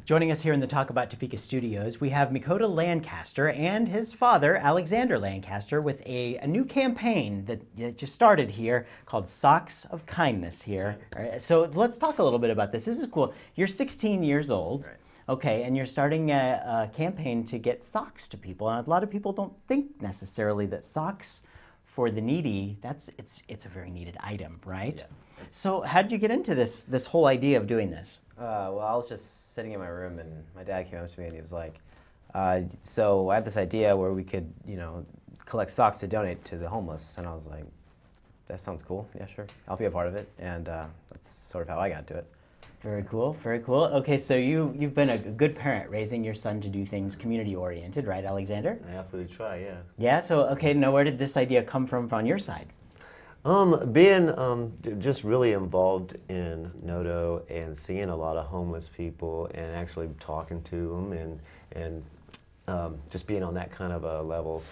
Joining us here in the Talk About Topeka studios, we have Mikota Lancaster and his father, Alexander Lancaster, with a new campaign that just started here called Socks of Kindness here. All right, so let's talk a little bit about this. This is cool. You're 16 years old. Right. Okay, and you're starting a campaign to get socks to people. And a lot of people don't think necessarily that socks for the needy, it's a very needed item, right? Yeah. So how did you get into this whole idea of doing this? Well, I was just sitting in my room, and my dad came up to me, and he was like, so I have this idea where we could, collect socks to donate to the homeless. And I was like, that sounds cool. Yeah, sure. I'll be a part of it. And that's sort of how I got into it. Very cool, very cool. Okay, so you've been a good parent raising your son to do things community-oriented, right, Alexander? I absolutely try, yeah. Yeah, so, okay, now where did this idea come from on your side? Being just really involved in NODO and seeing a lot of homeless people and actually talking to them and just being on that kind of a level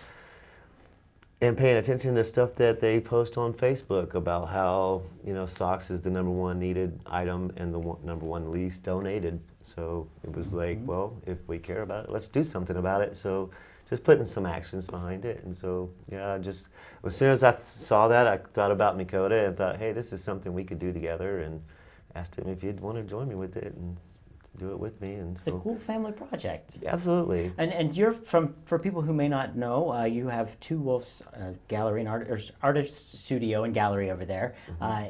and paying attention to stuff that they post on Facebook about how, socks is the #1 needed item and the #1 least donated. So it was like, well, if we care about it, let's do something about it. So just putting some actions behind it. And so, yeah, just as soon as I saw that, I thought about Mikota and thought, hey, this is something we could do together, and asked him if he'd want to join me with it and do it with me. And It's a cool family project. Absolutely. And you're for people who may not know, you have Two Wolves Gallery and artist studio and gallery over there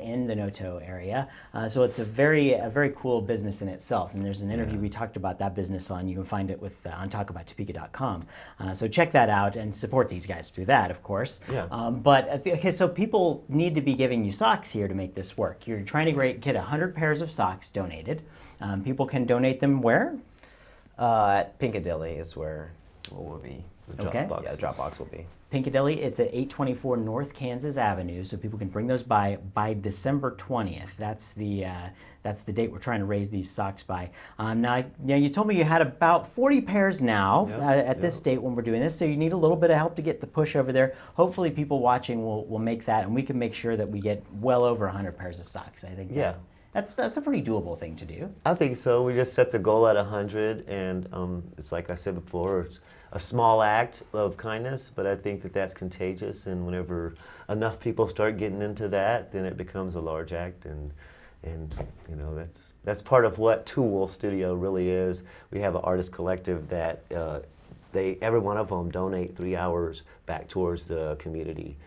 in the Noto area. So it's a very cool business in itself. And there's an interview we talked about that business on. You can find it with on talkabouttopeka.com. So check that out and support these guys through that, of course. Yeah. Okay, so people need to be giving you socks here to make this work. You're trying to get 100 pairs of socks donated. People can donate them where? At Piccadilly is where we'll be. Okay. Yeah, the Dropbox will be. Piccadilly, it's at 824 North Kansas Avenue, so people can bring those by December 20th. That's the date we're trying to raise these socks by. Now, you told me you had about 40 pairs now at this date when we're doing this, so you need a little bit of help to get the push over there. Hopefully people watching will make that, and we can make sure that we get well over 100 pairs of socks. I think that's a pretty doable thing to do. I think so. We just set the goal at 100, and it's like I said before, it's a small act of kindness, but I think that that's contagious, and whenever enough people start getting into that, then it becomes a large act, and that's part of what Two Wolf Studio really is. We have an artist collective that every one of them donate 3 hours back towards the community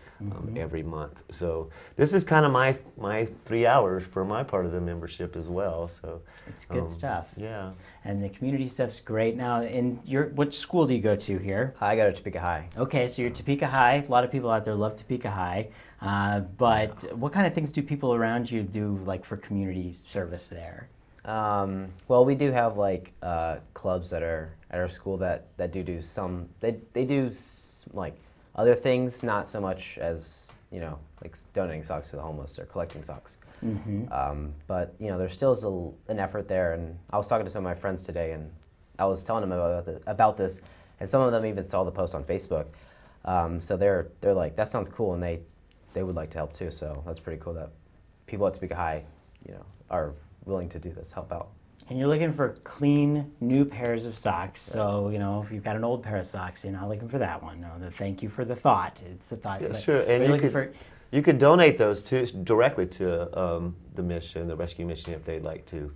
every month. So this is kind of my 3 hours for my part of the membership as well. So it's good stuff. Yeah. And the community stuff's great. Now, which school do you go to here? I go to Topeka High. Okay, so you're Topeka High. A lot of people out there love Topeka High. But what kind of things do people around you do, like for community service there? Well, we do have like clubs that are at our school that do some. They do like other things, not so much as like donating socks to the homeless or collecting socks. But there still is an effort there. And I was talking to some of my friends today, and I was telling them about this, and some of them even saw the post on Facebook. So they're like, that sounds cool, and they would like to help too. So that's pretty cool that people at Topeka High, are willing to do this, help out. And you're looking for clean, new pairs of socks. So, if you've got an old pair of socks, you're not looking for that one. No, thank you for the thought. It's a thought. Yeah, sure. And you could donate those directly to the mission, the rescue mission, if they'd like to.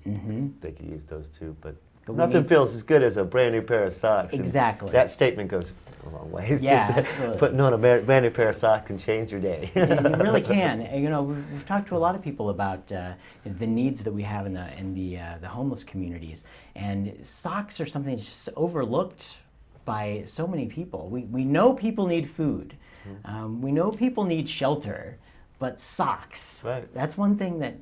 They could use those too. But nothing feels as good as a brand new pair of socks. Exactly. And that statement goes a long way. It's yeah, just absolutely. Putting on a brand new pair of socks can change your day. It really can. And, we've talked to a lot of people about the needs that we have in the homeless communities, and socks are something that's just overlooked by so many people. We know people need food. We know people need shelter, but socks. Right. That's one thing that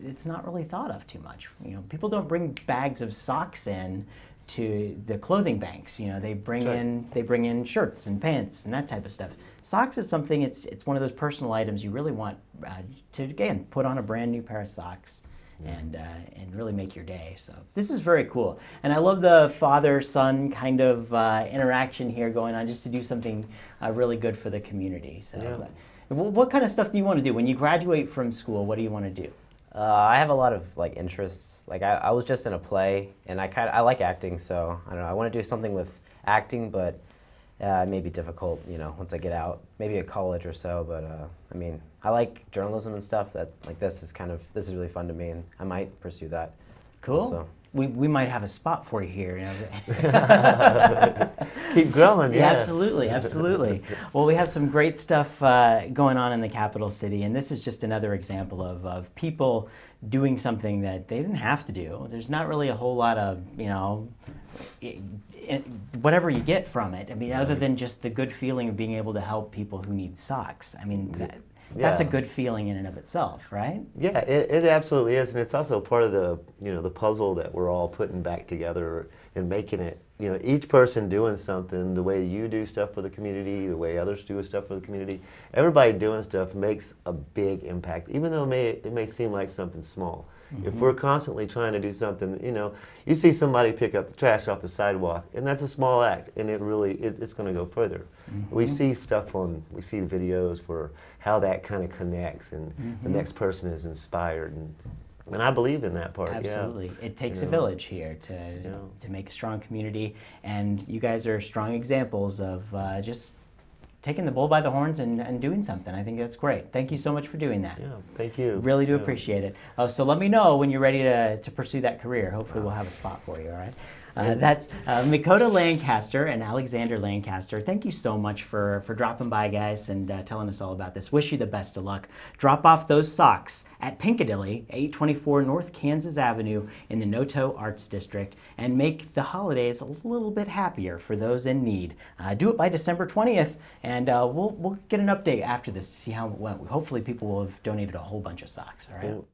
it's not really thought of too much. People don't bring bags of socks in to the clothing banks. They bring in shirts and pants and that type of stuff. Socks is something. It's one of those personal items you really want to again put on a brand new pair of socks and really make your day. So this is very cool, and I love the father-son kind of interaction here going on, just to do something really good for the community. So, what kind of stuff do you want to do when you graduate from school? What do you want to do? I have a lot of like interests. Like I was just in a play, and I like acting, so I don't know. I want to do something with acting, but it may be difficult, you know, once I get out, maybe at college or so. But I mean, I like journalism and stuff. That like this is really fun to me, and I might pursue that. Cool. Also. We might have a spot for you here. You know. Keep growing, Yeah, yes. absolutely, absolutely. Well, we have some great stuff going on in the capital city, and this is just another example of people doing something that they didn't have to do. There's not really a whole lot of, you know, whatever you get from it. I mean, other than just the good feeling of being able to help people who need socks. I mean, that's a good feeling in and of itself, right? Yeah, it absolutely is, and it's also part of the the puzzle that we're all putting back together and making it. You know, each person doing something, the way you do stuff for the community, the way others do stuff for the community, everybody doing stuff makes a big impact, even though it may seem like something small. Mm-hmm. If we're constantly trying to do something, you know, you see somebody pick up the trash off the sidewalk, and that's a small act, and it's going to go further. Mm-hmm. We see videos for how that kind of connects, and the next person is inspired, and I believe in that part. Absolutely. Yeah. It takes a village here to make a strong community, and you guys are strong examples of just taking the bull by the horns and doing something. I think that's great. Thank you so much for doing that. Yeah, thank you. Really do appreciate it. So let me know when you're ready to pursue that career. Hopefully we'll have a spot for you, all right? That's Makota Lancaster and Alexander Lancaster. Thank you so much for dropping by, guys, and telling us all about this. Wish you the best of luck. Drop off those socks at Piccadilly, 824 North Kansas Avenue in the Noto Arts District, and make the holidays a little bit happier for those in need. Do it by December 20th, and we'll get an update after this to see how it went. Hopefully people will have donated a whole bunch of socks, all right? Cool.